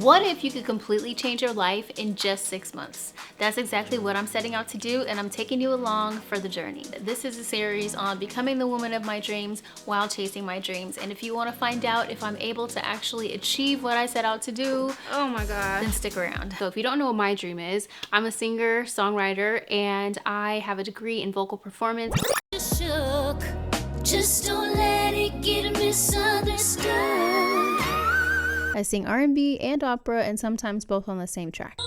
What if you could completely change your life in just 6 months? That's exactly what I'm setting out to do, and I'm taking you along for the journey. This is a series on becoming the woman of my dreams while chasing my dreams. And if you want to find out if I'm able to actually achieve what I set out to do, oh my god, then stick around. So if you don't know what my dream is, I'm a singer, songwriter, and I have a degree in vocal performance. Just don't let it get misunderstood. I sing R&B and opera, and sometimes both on the same track.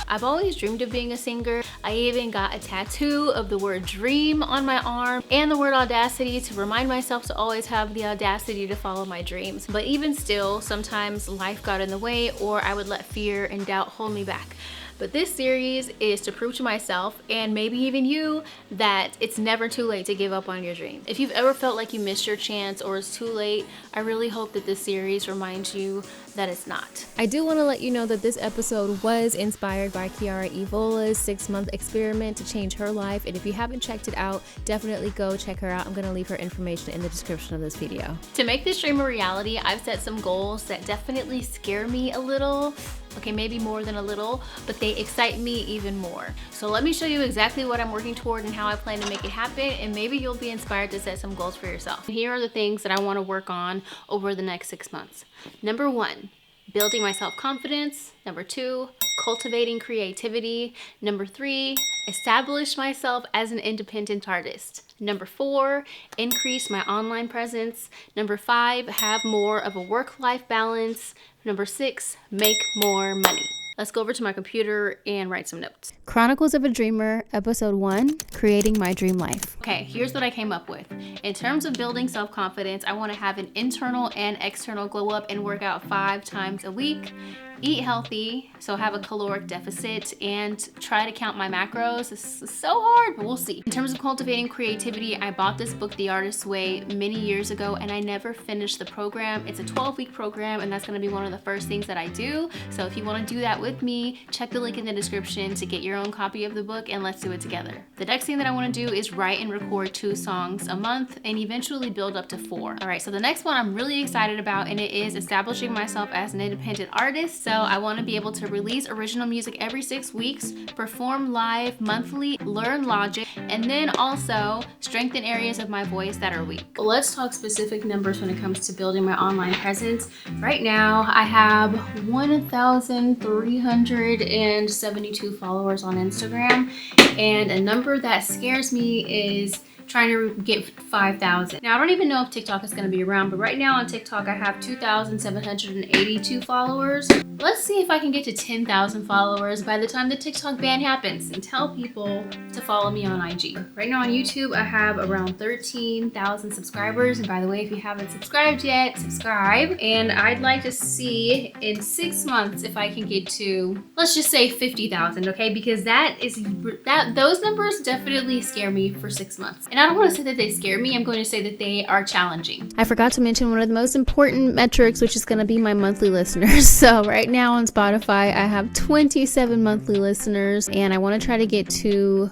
I've always dreamed of being a singer. I even got a tattoo of the word dream on my arm and the word audacity to remind myself to always have the audacity to follow my dreams. But even still, sometimes life got in the way, or I would let fear and doubt hold me back. But this series is to prove to myself, and maybe even you, that it's never too late to give up on your dream. If you've ever felt like you missed your chance or it's too late, I really hope that this series reminds you that it's not. I do want to let you know that this episode was inspired by Kiara Evola's 6-month experiment to change her life, and if you haven't checked it out, definitely go check her out. I'm going to leave her information in the description of this video. To make this dream a reality, I've set some goals that definitely scare me a little. Okay, maybe more than a little, but they excite me even more. So let me show you exactly what I'm working toward and how I plan to make it happen, and maybe you'll be inspired to set some goals for yourself. Here are the things that I want to work on over the next 6 months. Number 1, building my self-confidence. Number 2, cultivating creativity. Number 3, establish myself as an independent artist. Number 4, increase my online presence. Number 5, have more of a work-life balance. Number 6, make more money. Let's go over to my computer and write some notes. Chronicles of a Dreamer, episode 1, creating my dream life. Okay, here's what I came up with. In terms of building self-confidence, I want to have an internal and external glow up and work out 5 times a week. Eat healthy, so have a caloric deficit, and try to count my macros. This is so hard, but we'll see. In terms of cultivating creativity, I bought this book, The Artist's Way, many years ago, and I never finished the program. It's a 12-week program, and that's gonna be one of the first things that I do. So if you wanna do that with me, check the link in the description to get your own copy of the book, and let's do it together. The next thing that I wanna do is write and record 2 songs a month, and eventually build up to 4. All right, so the next one I'm really excited about, and it is establishing myself as an independent artist. So I want to be able to release original music every 6 weeks, perform live monthly, learn Logic, and then also strengthen areas of my voice that are weak. Let's talk specific numbers when it comes to building my online presence. Right now, I have 1,372 followers on Instagram, and a number that scares me is trying to get 5,000. Now, I don't even know if TikTok is gonna be around, but right now on TikTok, I have 2,782 followers. Let's see if I can get to 10,000 followers by the time the TikTok ban happens, and tell people to follow me on IG. Right now on YouTube, I have around 13,000 subscribers. And by the way, if you haven't subscribed yet, subscribe. And I'd like to see in 6 months if I can get to, let's just say 50,000, okay? Because those numbers definitely scare me for 6 months. And I don't want to say that they scare me, I'm going to say that they are challenging. I forgot to mention one of the most important metrics, which is going to be my monthly listeners. So right now on Spotify, I have 27 monthly listeners, and I want to try to get to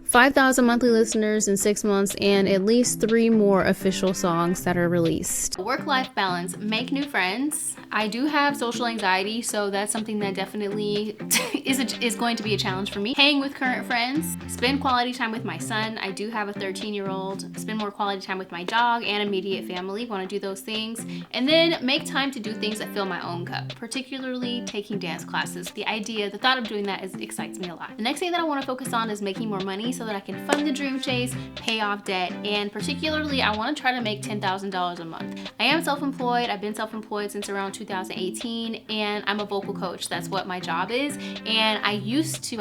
5,000 monthly listeners in 6 months, and at least 3 more official songs that are released. Work-life balance, make new friends. I do have social anxiety, so that's something that definitely is going to be a challenge for me. Hang with current friends, spend quality time with my son. I do have a 13-year-old. Spend more quality time with my dog and immediate family. Want to do those things. And then make time to do things that fill my own cup, particularly taking dance classes. The thought of doing that excites me a lot. The next thing that I want to focus on is making more money so that I can fund the dream chase, pay off debt, and particularly I want to try to make $10,000 a month. I am self-employed. I've been self-employed since around 2018, and I'm a vocal coach. That's what my job is. And I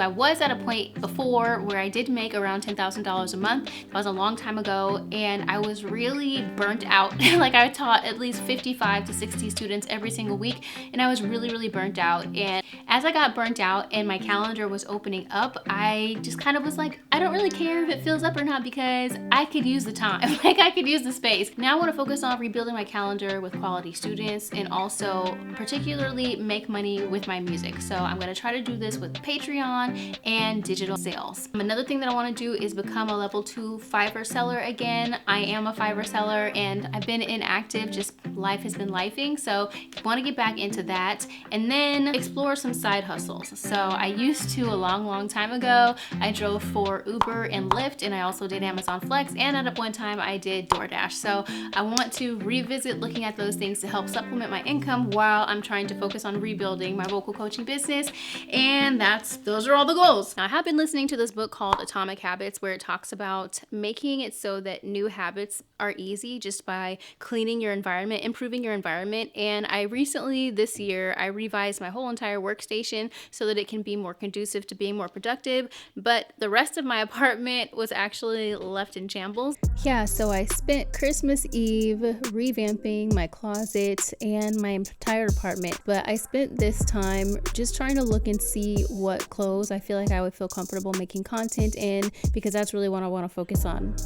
was at a point before where I did make around $10,000 a month. That was a long time ago, and I was really burnt out. Like, I taught at least 55 to 60 students every single week, and I was really, really burnt out. And as I got burnt out and my calendar was opening up, I just kind of was like, I don't don't really care if it fills up or not because I could use the time. Like, I could use the space. Now I want to focus on rebuilding my calendar with quality students and also particularly make money with my music. So I'm going to try to do this with Patreon and digital sales. Another thing that I want to do is become a level 2 Fiverr seller again. I am a Fiverr seller and I've been inactive, just life has been lifing. So I want to get back into that and then explore some side hustles. So I used to a long time ago. I drove for Uber and Lyft, and I also did Amazon Flex, and at one time I did DoorDash. So I want to revisit looking at those things to help supplement my income while I'm trying to focus on rebuilding my vocal coaching business. And those are all the goals. Now, I have been listening to this book called Atomic Habits, where it talks about making it so that new habits are easy just by cleaning your environment, improving your environment. And I recently, this year, I revised my whole entire workstation so that it can be more conducive to being more productive, but the rest of my apartment was actually left in shambles. Yeah, so I spent Christmas Eve revamping my closet and my entire apartment, but I spent this time just trying to look and see what clothes I feel like I would feel comfortable making content in, because that's really what I want to focus on.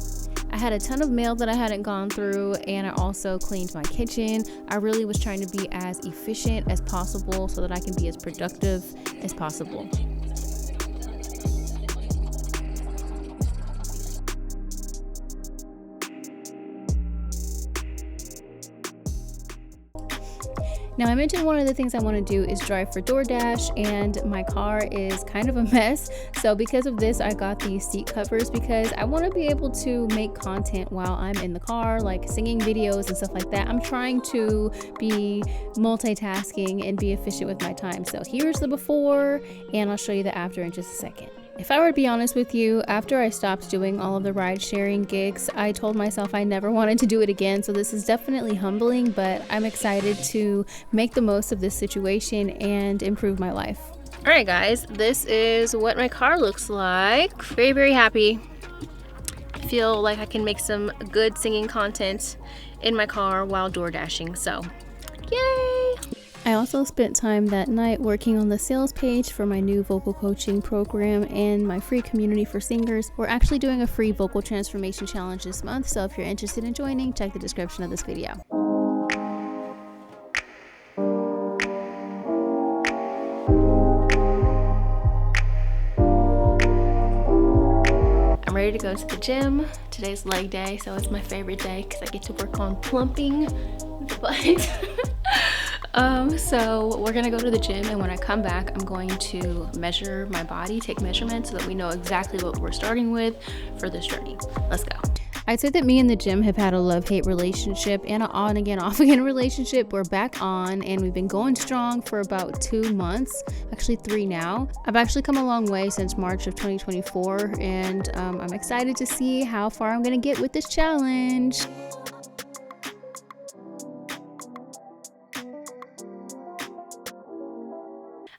I had a ton of mail that I hadn't gone through, and I also cleaned my kitchen. I really was trying to be as efficient as possible so that I can be as productive as possible. Now, I mentioned one of the things I want to do is drive for DoorDash, and my car is kind of a mess. So because of this, I got these seat covers because I want to be able to make content while I'm in the car, like singing videos and stuff like that. I'm trying to be multitasking and be efficient with my time. So here's the before, and I'll show you the after in just a second. If I were to be honest with you, after I stopped doing all of the ride sharing gigs, I told myself I never wanted to do it again. So this is definitely humbling, but I'm excited to make the most of this situation and improve my life. All right, guys, this is what my car looks like. Very happy. I feel like I can make some good singing content in my car while door dashing. So, yay! I also spent time that night working on the sales page for my new vocal coaching program and my free community for singers. We're actually doing a free vocal transformation challenge this month, so if you're interested in joining, check the description of this video. I'm ready to go to the gym. Today's leg day, so it's my favorite day because I get to work on plumping the butt. So we're gonna go to the gym, and when I come back, I'm going to measure my body, take measurements so that we know exactly what we're starting with for this journey. Let's go. I'd say that me and the gym have had a love-hate relationship and an on-again, off-again relationship. We're back on, and we've been going strong for about 2 months, actually 3 now. I've actually come a long way since March of 2024, and I'm excited to see how far I'm gonna get with this challenge.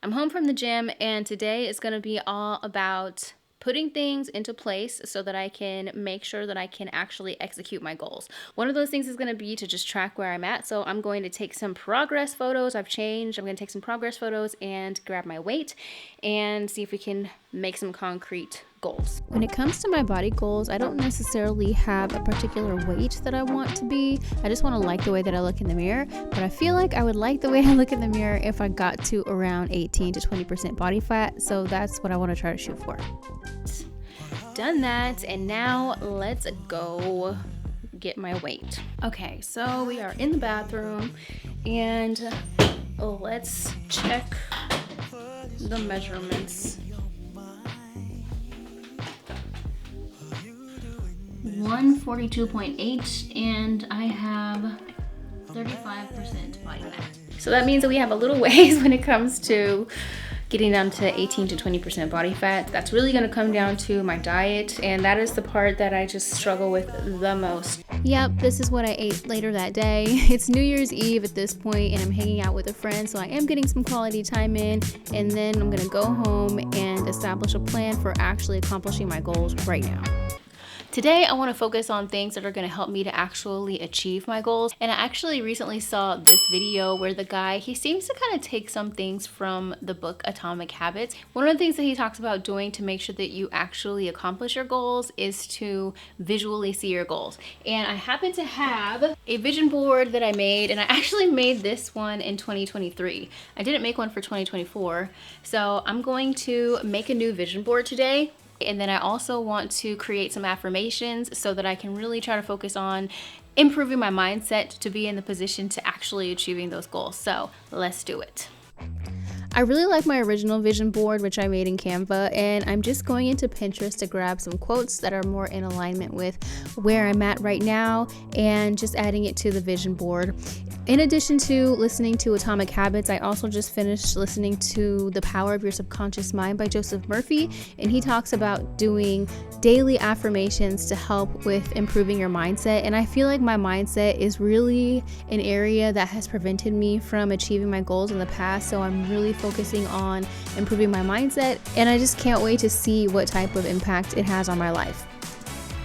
I'm home from the gym, and today is going to be all about putting things into place so that I can make sure that I can actually execute my goals. One of those things is going to be to just track where I'm at. So I'm going to take some progress photos. I've changed. I'm going to take some progress photos and grab my weight and see if we can make some concrete goals. When it comes to my body goals, I don't necessarily have a particular weight that I want to be. I just want to like the way that I look in the mirror, but I feel like I would like the way I look in the mirror if I got to around 18 to 20% body fat. So that's what I want to try to shoot for. Done that, and now let's go get my weight. Okay, so we are in the bathroom, and let's check the measurements. 142.8, and I have 35% body fat. So that means that we have a little ways when it comes to getting down to 18 to 20% body fat. That's really gonna come down to my diet, and that is the part that I just struggle with the most. Yep, this is what I ate later that day. It's New Year's Eve at this point, and I'm hanging out with a friend, so I am getting some quality time in, and then I'm gonna go home and establish a plan for actually accomplishing my goals right now. Today, I want to focus on things that are going to help me to actually achieve my goals. And I actually recently saw this video where the guy, he seems to kind of take some things from the book Atomic Habits. One of the things that he talks about doing to make sure that you actually accomplish your goals is to visually see your goals. And I happen to have a vision board that I made, and I actually made this one in 2023. I didn't make one for 2024. So I'm going to make a new vision board today. And then I also want to create some affirmations so that I can really try to focus on improving my mindset to be in the position to actually achieving those goals. So let's do it. I really like my original vision board, which I made in Canva, and I'm just going into Pinterest to grab some quotes that are more in alignment with where I'm at right now and just adding it to the vision board. In addition to listening to Atomic Habits, I also just finished listening to The Power of Your Subconscious Mind by Joseph Murphy, and he talks about doing daily affirmations to help with improving your mindset. And I feel like my mindset is really an area that has prevented me from achieving my goals in the past, so I'm really focusing on improving my mindset, and I just can't wait to see what type of impact it has on my life.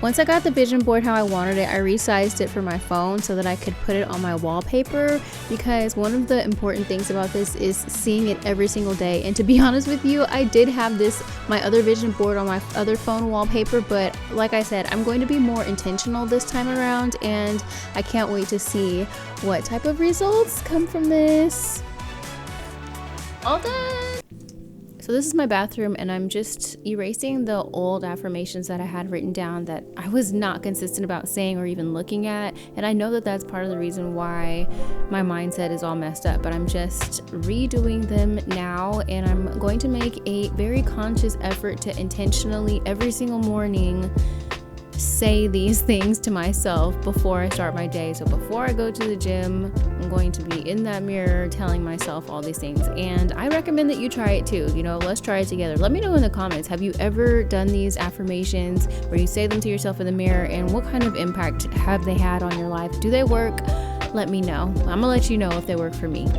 Once I got the vision board how I wanted it, I resized it for my phone so that I could put it on my wallpaper, because one of the important things about this is seeing it every single day. And to be honest with you, I did have my other vision board on my other phone wallpaper, but like I said, I'm going to be more intentional this time around, and I can't wait to see what type of results come from this. All done! So this is my bathroom, and I'm just erasing the old affirmations that I had written down that I was not consistent about saying or even looking at. And I know that that's part of the reason why my mindset is all messed up, but I'm just redoing them now, and I'm going to make a very conscious effort to intentionally every single morning say these things to myself before I start my day. So before I go to the gym, I'm going to be in that mirror telling myself all these things. And I recommend that you try it too. Let's try it together. Let me know in the comments, have you ever done these affirmations where you say them to yourself in the mirror, and what kind of impact have they had on your life? Do they work? Let me know. I'm gonna let you know if they work for me.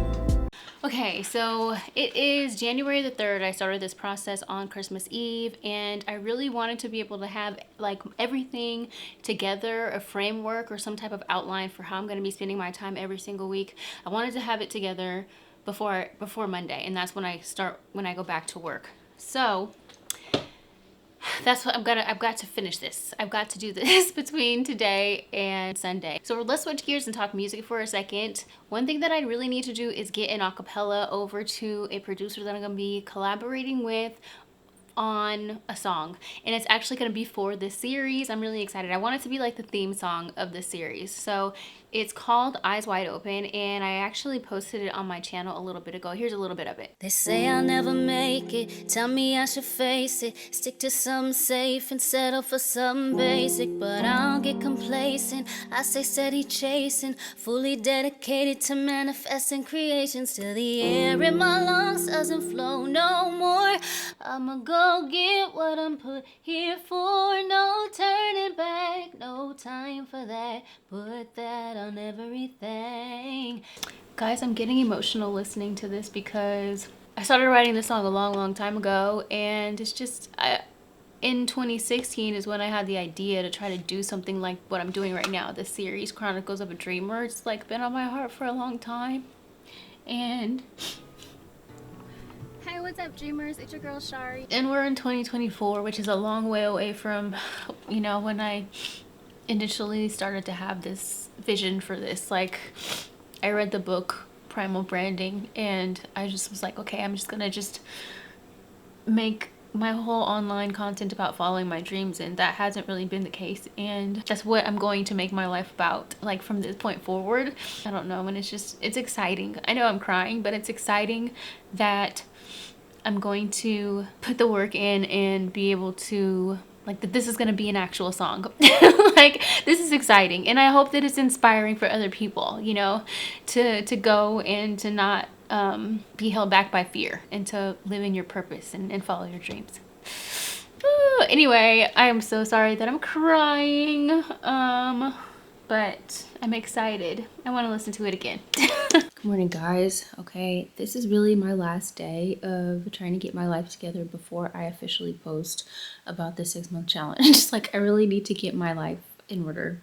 Okay, so it is January the 3rd. I started this process on Christmas Eve, and I really wanted to be able to have like everything together, a framework or some type of outline for how I'm going to be spending my time every single week. I wanted to have it together before Monday, and that's when I go back to work. So that's what I've got to finish this. I've got to do this between today and Sunday. So let's switch gears and talk music for a second. One thing that I really need to do is get an acapella over to a producer that I'm gonna be collaborating with on a song, and it's actually going to be for this series. I'm really excited. I want it to be like the theme song of the series. So it's called Eyes Wide Open, and I actually posted it on my channel a little bit ago. Here's a little bit of it. They say I'll never make it, tell me I should face it, stick to something safe and settle for something basic, but I don't get complacent. I stay steady chasing, fully dedicated to manifesting creations till the air in my lungs doesn't flow no more. I'ma go get what I'm put here for. No turning back, no time for that. Put that on everything. Guys, I'm getting emotional listening to this because I started writing this song a long time ago, and it's just in 2016 is when I had the idea to try to do something like what I'm doing right now, this series Chronicles of a Dreamer. It's like been on my heart for a long time. And hi, what's up, dreamers? It's your girl Shari, and we're in 2024, which is a long way away from when I initially started to have this vision for this. Like, I read the book Primal Branding, and I just was like, okay, I'm just gonna make my whole online content about following my dreams, and that hasn't really been the case, and that's what I'm going to make my life about, like, from this point forward. I don't know, and it's exciting. I know I'm crying, but it's exciting that I'm going to put the work in and be able to, like, that this is going to be an actual song. Like, this is exciting, and I hope that it's inspiring for other people, to go and to not be held back by fear, and to live in your purpose and follow your dreams. Anyway, I am so sorry that I'm crying. but I'm excited. I want to listen to it again. Good morning, guys. Okay, this is really my last day of trying to get my life together before I officially post about the 6-month challenge. Just like, I really need to get my life in order.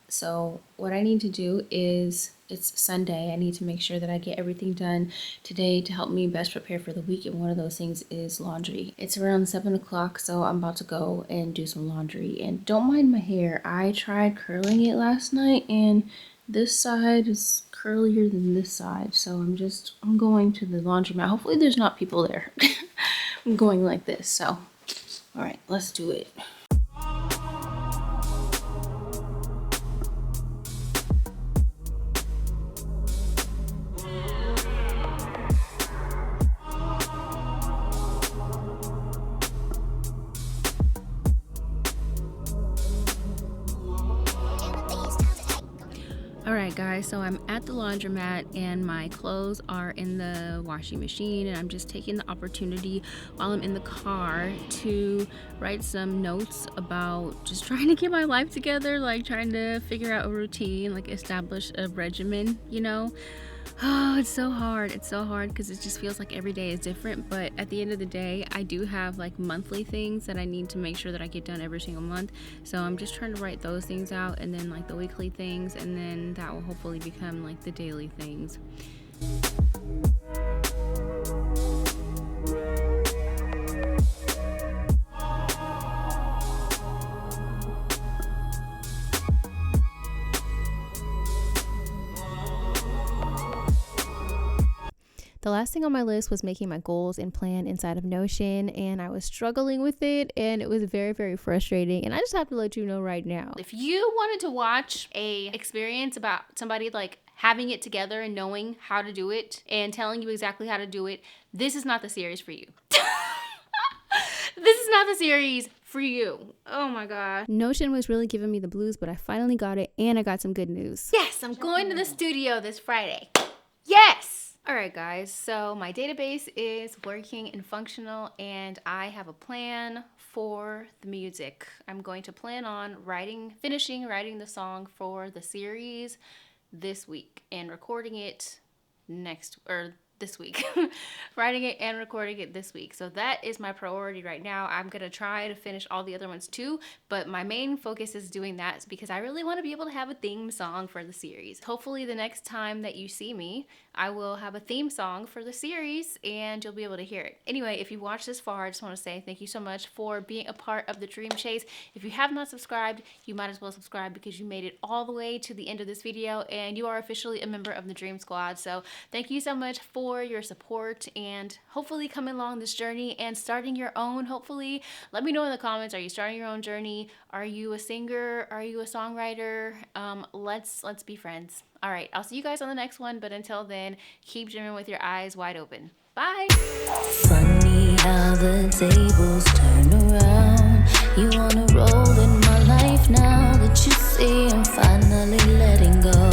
So what I need to do is, it's Sunday. I need to make sure that I get everything done today to help me best prepare for the week. And one of those things is laundry. It's around 7 o'clock, so I'm about to go and do some laundry. And don't mind my hair. I tried curling it last night and this side is curlier than this side. So I'm going to the laundromat. Hopefully there's not people there. I'm going like this. So, all right, let's do it. Alright guys, so I'm at the laundromat and my clothes are in the washing machine, and I'm just taking the opportunity while I'm in the car to write some notes about just trying to get my life together, like trying to figure out a routine, like establish a regimen, you know. Oh, it's so hard. It's so hard because it just feels like every day is different. But at the end of the day, I do have like monthly things that I need to make sure that I get done every single month. So I'm just trying to write those things out, and then like the weekly things, and then that will hopefully become like the daily things. The last thing on my list was making my goals and plan inside of Notion, and I was struggling with it, and it was very, very frustrating. And I just have to let you know right now, if you wanted to watch a experience about somebody like having it together and knowing how to do it and telling you exactly how to do it, this is not the series for you. This is not the series for you. Oh my God. Notion was really giving me the blues, but I finally got it, and I got some good news. Yes, I'm going to the studio this Friday. Yes! Alright guys, so my database is working and functional, and I have a plan for the music. I'm going to plan on finishing writing the song for the series this week and recording it this week. Writing it and recording it this week. So that is my priority right now. I'm gonna try to finish all the other ones too, but my main focus is doing that because I really want to be able to have a theme song for the series. Hopefully the next time that you see me, I will have a theme song for the series and you'll be able to hear it. Anyway, if you watched this far, I just want to say thank you so much for being a part of the Dream Chase. If you have not subscribed, you might as well subscribe because you made it all the way to the end of this video and you are officially a member of the Dream Squad. So thank you so much for your support and hopefully coming along this journey and starting your own. Hopefully, let me know in the comments, are you starting your own journey? Are you a singer? Are you a songwriter? Let's be friends. All right, I'll see you guys on the next one, but until then, keep dreaming with your eyes wide open. Bye. Funny how the tables turn around. You wanna roll in my life now that you see I'm finally letting go.